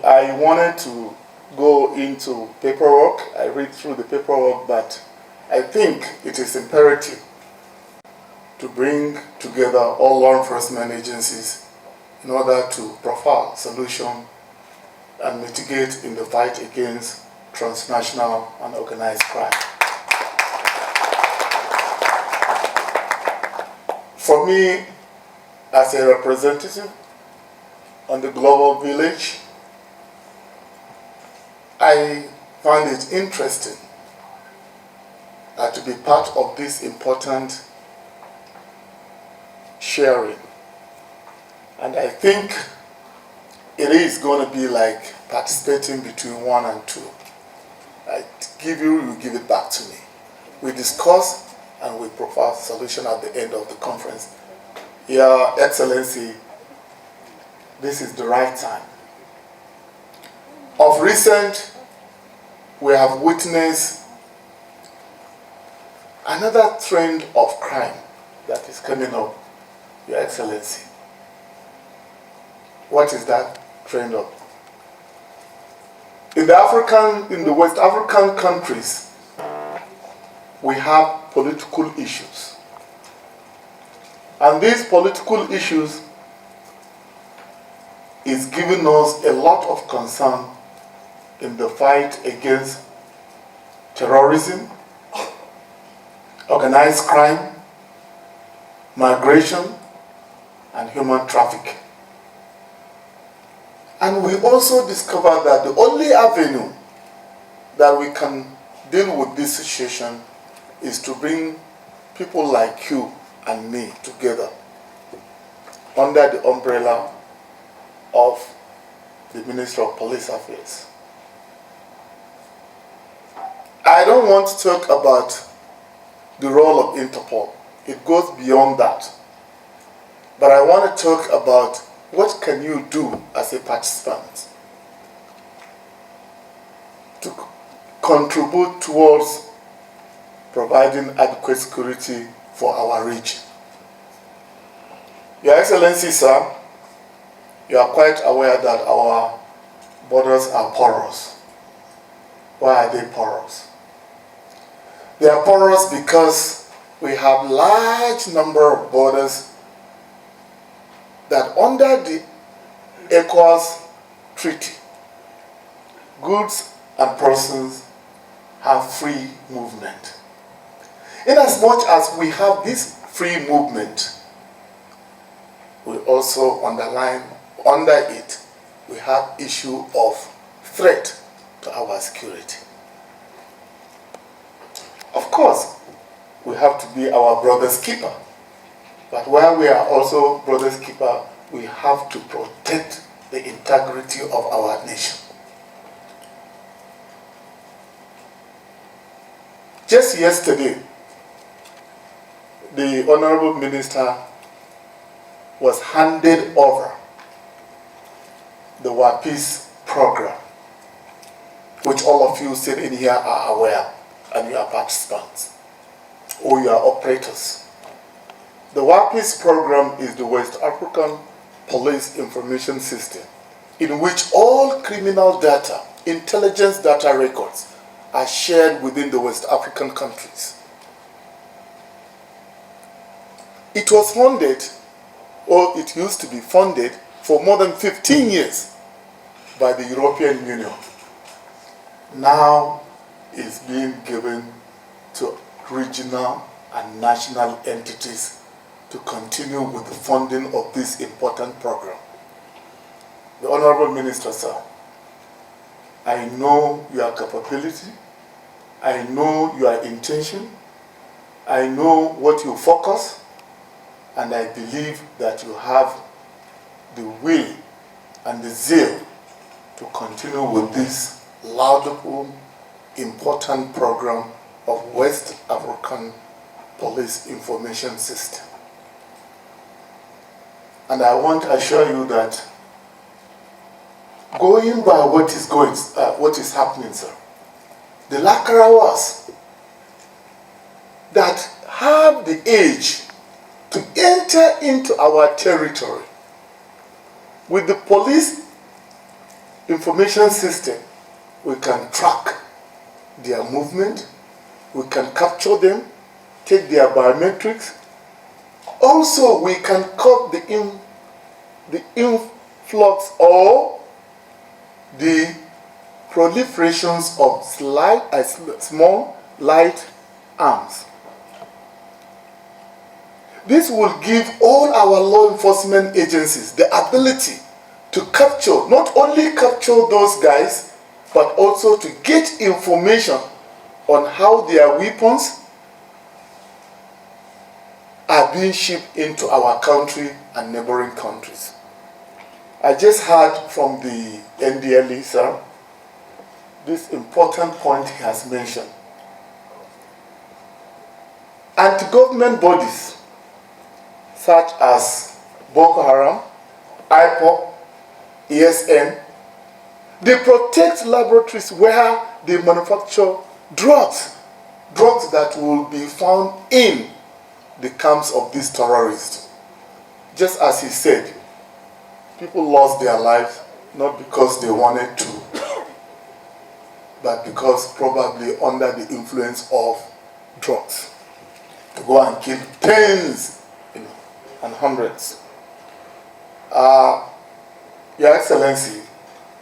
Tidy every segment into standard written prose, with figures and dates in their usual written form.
I wanted to go into paperwork. I read through the paperwork, but I think it is imperative to bring together all law enforcement agencies in order to profile solution and mitigate in the fight against transnational and organized crime. For me, as a representative on the global village, I find it interesting to be part of this important sharing. And I think it is going to be like participating between 1 and 2. I give you give it back to me. We discuss and we provide solution at the end of the conference. Your Excellency, this is the right time. Of recent, we have witnessed another trend of crime that is coming up, Your Excellency. What is that trend of? In the West African countries, we have political issues. And these political issues is giving us a lot of concern in the fight against terrorism, organized crime, migration, and human trafficking. And we also discovered that the only avenue that we can deal with this situation is to bring people like you and me together under the umbrella of the Ministry of Police Affairs. I don't want to talk about the role of Interpol. It goes beyond that. But I want to talk about what can you do as a participant to contribute towards providing adequate security for our region. Your Excellency, sir, you are quite aware that our borders are porous. Why are they porous? They are porous because we have large number of borders that under the ECOWAS Treaty, goods and persons have free movement. Inasmuch as we have this free movement, we also underline under it, we have issue of threat to our security. Of course, we have to be our brother's keeper. But while we are also brother's keeper, we have to protect the integrity of our nation. Just yesterday, the Honorable Minister was handed over the WAPIS program, which all of you sitting here are aware, and you are participants, or you are operators. The WAPIS program is the West African Police Information System, in which all criminal data, intelligence data records are shared within the West African countries. It was funded, or it used to be funded, for more than 15 years by the European Union. Now it's being given to regional and national entities to continue with the funding of this important program. The Honorable Minister, sir, I know your capability, I know your intention, I know what you focus, and I believe that you have the will and the zeal to continue with this laudable, important program of West African Police Information System. And I want to assure you that going by what is happening, sir, the LAKURAWAS that have the age to enter into our territory with the police information system, we can track their movement, we can capture them, take their biometrics. Also, we can cut the influx or the proliferations of small, light arms. This will give all our law enforcement agencies the ability to capture, not only capture those guys, but also to get information on how their weapons are being shipped into our country and neighboring countries. I just heard from the NDLE, sir, this important point he has mentioned. Anti-government bodies such as Boko Haram, IPOC, ESN, they protect laboratories where they manufacture drugs that will be found in the camps of these terrorists. Just as he said, people lost their lives not because they wanted to, but because probably under the influence of drugs, to go and kill tens and hundreds. Your Excellency,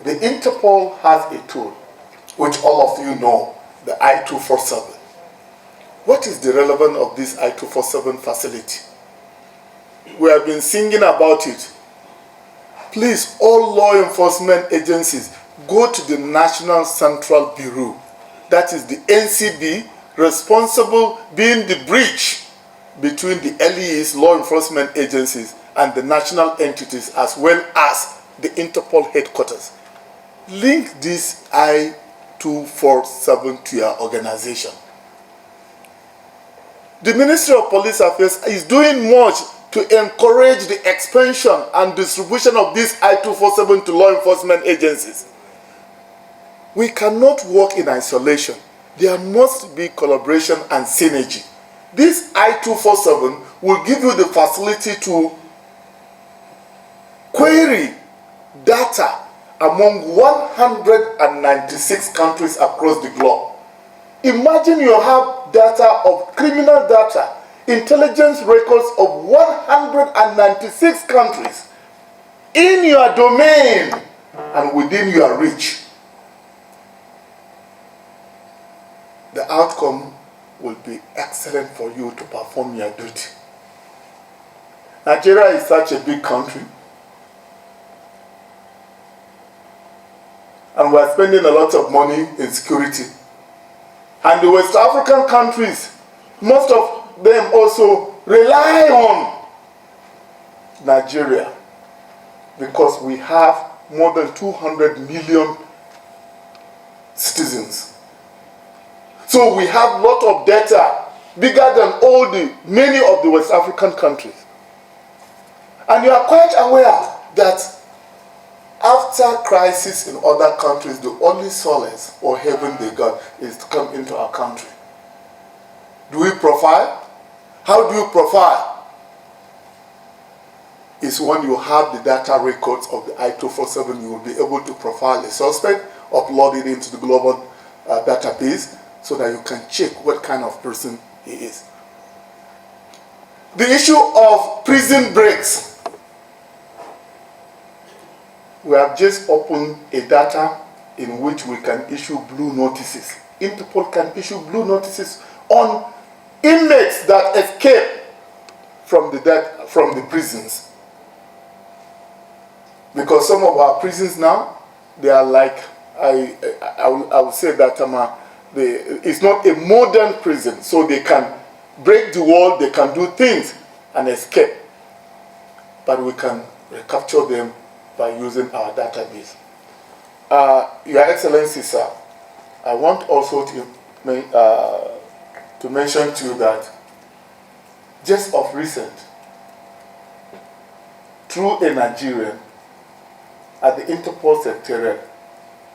the Interpol has a tool, which all of you know, the I247. What is the relevance of this I247 facility? We have been singing about it. Please, all law enforcement agencies, go to the National Central Bureau. That is the NCB, responsible being the bridge between the LEAs, law enforcement agencies, and the national entities, as well as the Interpol headquarters. Link this I247 to your organization. The Ministry of Police Affairs is doing much to encourage the expansion and distribution of this I247 to law enforcement agencies. We cannot work in isolation. There must be collaboration and synergy. This I247 will give you the facility to query data among 196 countries across the globe. Imagine you have data of criminal data, intelligence records of 196 countries in your domain and within your reach. The outcome will be excellent for you to perform your duty. Nigeria is such a big country, and we are spending a lot of money in security. And the West African countries, most of them also rely on Nigeria because we have more than 200 million citizens. So we have a lot of data, bigger than many of the West African countries. And you are quite aware that after crisis in other countries, the only solace or heaven they got is to come into our country. Do we profile? How do you profile? It's when you have the data records of the I247, you will be able to profile a suspect, upload it into the global database, so that you can check what kind of person he is. The issue of prison breaks. We have just opened a data in which we can issue blue notices. Interpol can issue blue notices on inmates that escape from the prisons. Because some of our prisons now, they are like, I would say that it's not a modern prison, so they can break the wall, they can do things and escape. But we can recapture them by using our database. Your Excellency, sir, I want also to mention to you that just of recent, through a Nigerian, at the Interpol Secretariat,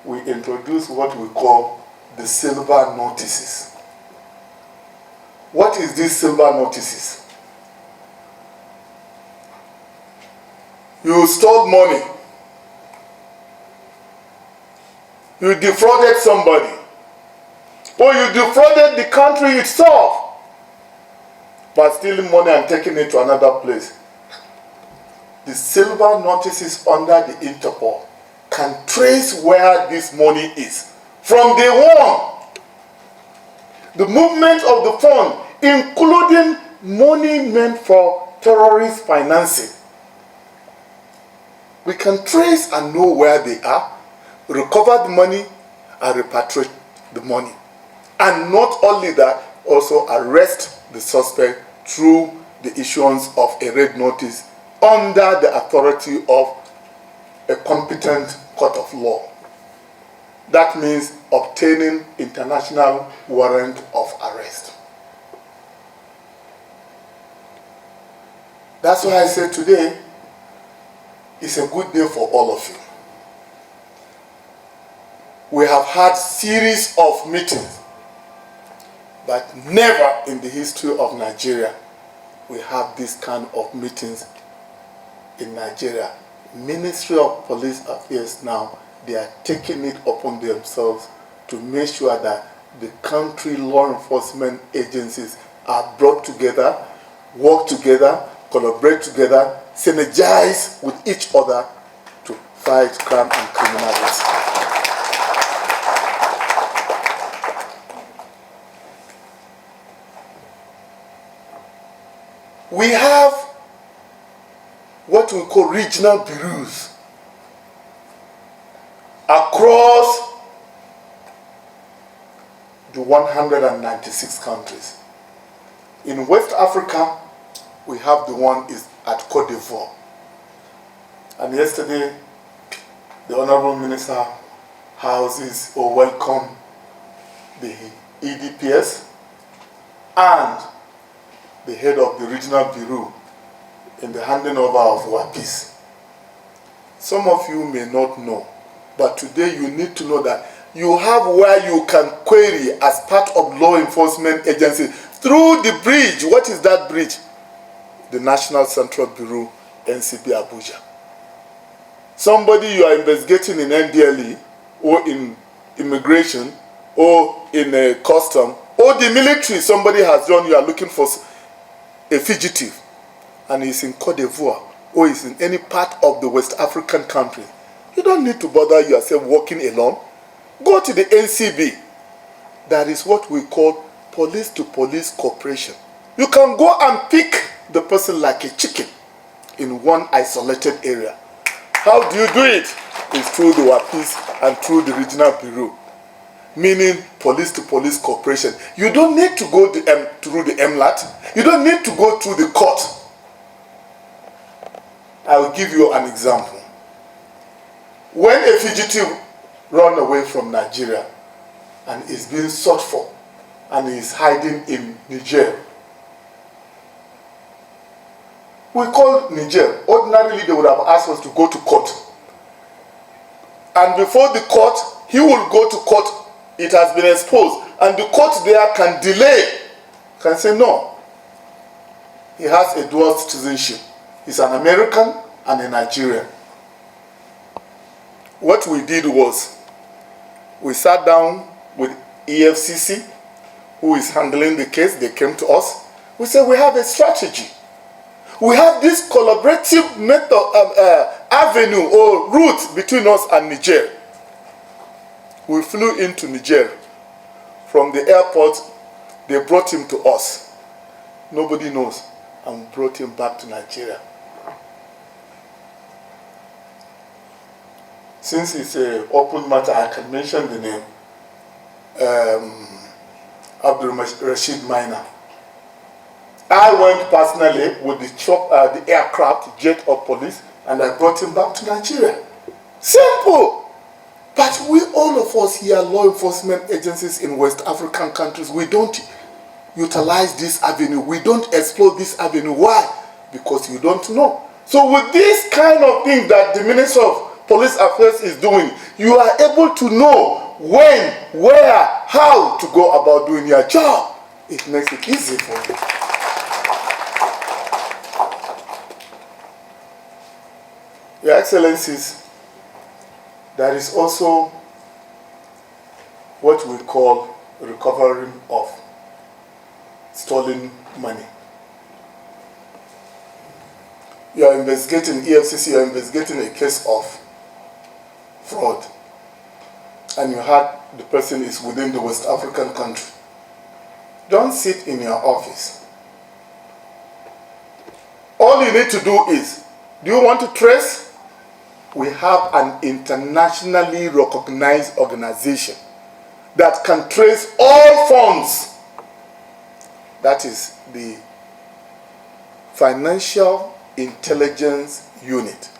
we introduced what we call the silver notices. What is these silver notices? You stole money. You defrauded somebody. Or you defrauded the country itself by stealing money and taking it to another place. The silver notices under the Interpol can trace where this money is from day one. The movement of the fund, including money meant for terrorist financing. We can trace and know where they are, recover the money, and repatriate the money. And not only that, also arrest the suspect through the issuance of a red notice under the authority of a competent court of law. That means obtaining international warrant of arrest. That's why I say today is a good day for all of you. We have had series of meetings, but never in the history of Nigeria we have this kind of meetings in Nigeria. Ministry of Police Affairs now, they are taking it upon themselves to make sure that the country law enforcement agencies are brought together, work together, collaborate together, synergize with each other to fight crime and criminality. We have what we call regional bureaus across the 196 countries. In West Africa, we have the one is at Côte d'Ivoire. And yesterday, the Honorable Minister houses or welcomed the EDPS and the head of the regional bureau in the handing over of WAPIS. Some of you may not know, but today you need to know that you have where you can query as part of law enforcement agency through the bridge. What is that bridge? The National Central Bureau, NCB Abuja. Somebody you are investigating in NDLE or in immigration or in a custom or the military, somebody has done, you are looking for a fugitive and he's in Côte d'Ivoire or is in any part of the West African country. You don't need to bother yourself walking alone. Go to the NCB. That is what we call police-to-police cooperation. You can go and pick the person like a chicken in one isolated area. How do you do it? It's through the WAPIS and through the regional bureau, meaning police-to-police cooperation. You don't need to go through the MLAT. You don't need to go through the court. I will give you an example. When a fugitive runs away from Nigeria and is being sought for and is hiding in Niger, we call Niger. Ordinarily, they would have asked us to go to court. And before the court, he will go to court. It has been exposed. And the court there can delay, can say no. He has a dual citizenship. He's an American and a Nigerian. What we did was, we sat down with EFCC, who is handling the case. They came to us. We said, we have a strategy. We have this collaborative method, avenue or route between us and Niger. We flew into Niger. From the airport, they brought him to us. Nobody knows. And brought him back to Nigeria. Since it's an open matter, I can mention the name. AbdulRasheed Maina. I went personally with the aircraft, jet of police, and I brought him back to Nigeria. Simple. But we, all of us here, law enforcement agencies in West African countries, we don't utilize this avenue. We don't explore this avenue. Why? Because you don't know. So with this kind of thing that the Minister of Police Affairs is doing, you are able to know when, where, how to go about doing your job. It makes it easy for you. Your Excellencies, there is also what we call recovering of stolen money. You are investigating, EFCC, you are investigating a case of fraud, and you heard the person is within the West African country. Don't sit in your office. All you need to do is, do you want to trace? We have an internationally recognized organization that can trace all funds. That is the Financial Intelligence Unit.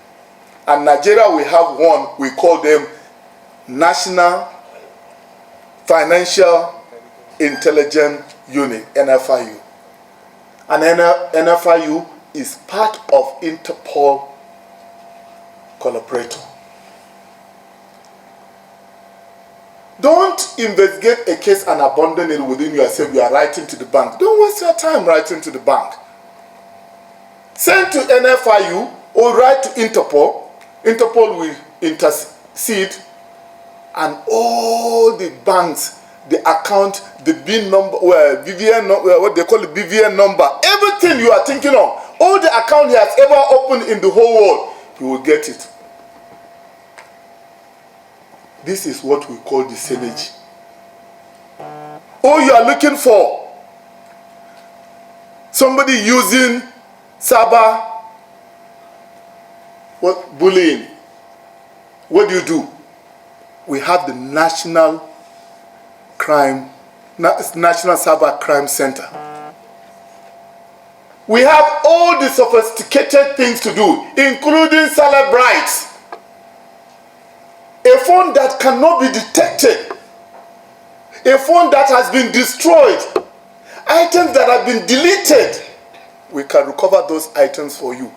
And Nigeria, we have one, we call them National Financial Intelligence Unit, NFIU. And NFIU is part of Interpol collaborator. Don't investigate a case and abandon it within yourself. You are writing to the bank. Don't waste your time writing to the bank. Send to NFIU or write to Interpol. Interpol will intercede, and all the banks, the account, the BIN number, BVN, what they call the BVN number, everything you are thinking of, all the account he has ever opened in the whole world, you will get it. This is what we call the synergy. Or you are looking for somebody using cyber bullying. What do? We have the National Cyber Crime Center. We have all the sophisticated things to do, including celebrites. A phone that cannot be detected, a phone that has been destroyed, items that have been deleted, we can recover those items for you.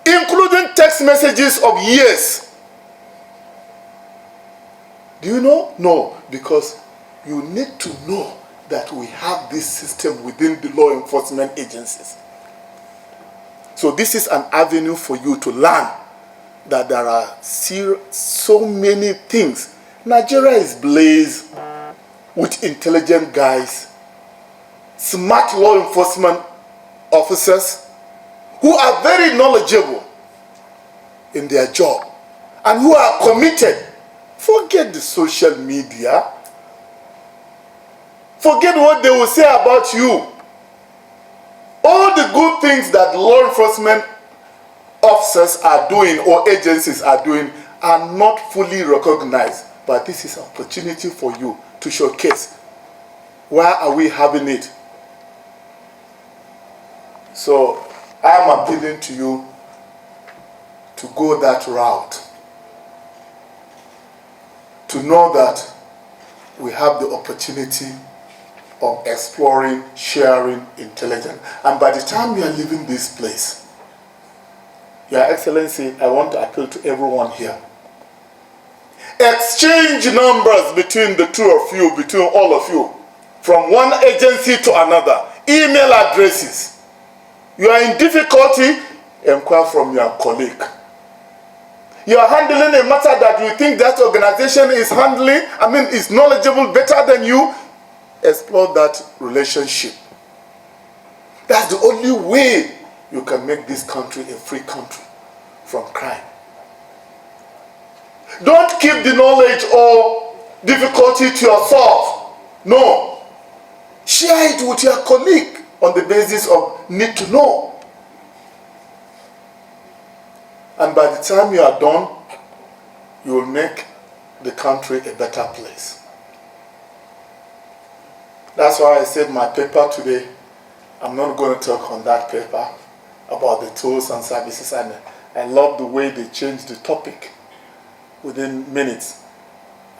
Including text messages of years. Do you know? No, because you need to know that we have this system within the law enforcement agencies. So this is an avenue for you to learn that there are so many things. Nigeria is blazed with intelligent guys, smart law enforcement officers who are very knowledgeable in their job and who are committed. Forget the social media. Forget what they will say about you. All the good things that law enforcement officers are doing or agencies are doing are not fully recognized. But this is an opportunity for you to showcase. Why are we having it? So I am appealing to you to go that route. To know that we have the opportunity of exploring, sharing intelligence. And by the time you are leaving this place, Your Excellency, I want to appeal to everyone here. Exchange numbers between the two of you, between all of you, from one agency to another. Email addresses. You are in difficulty, inquire from your colleague. You are handling a matter that you think that organization is handling, is knowledgeable better than you, explore that relationship. That's the only way you can make this country a free country from crime. Don't keep the knowledge or difficulty to yourself. No. Share it with your colleague on the basis of need to know. And by the time you are done, you will make the country a better place. That's why I said my paper today, I'm not going to talk on that paper about the tools and services. And I love the way they changed the topic within minutes.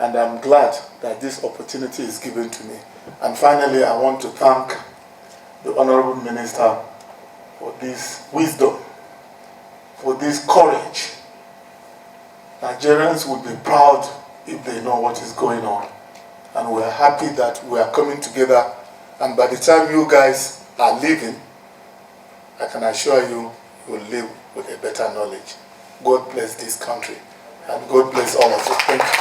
And I'm glad that this opportunity is given to me. And finally, I want to thank the Honorable Minister for this wisdom, for this courage. Nigerians would be proud if they know what is going on. And we're happy that we are coming together. And by the time you guys are leaving, I can assure you, you will live with a better knowledge. God bless this country. And God bless all of you. Thank you.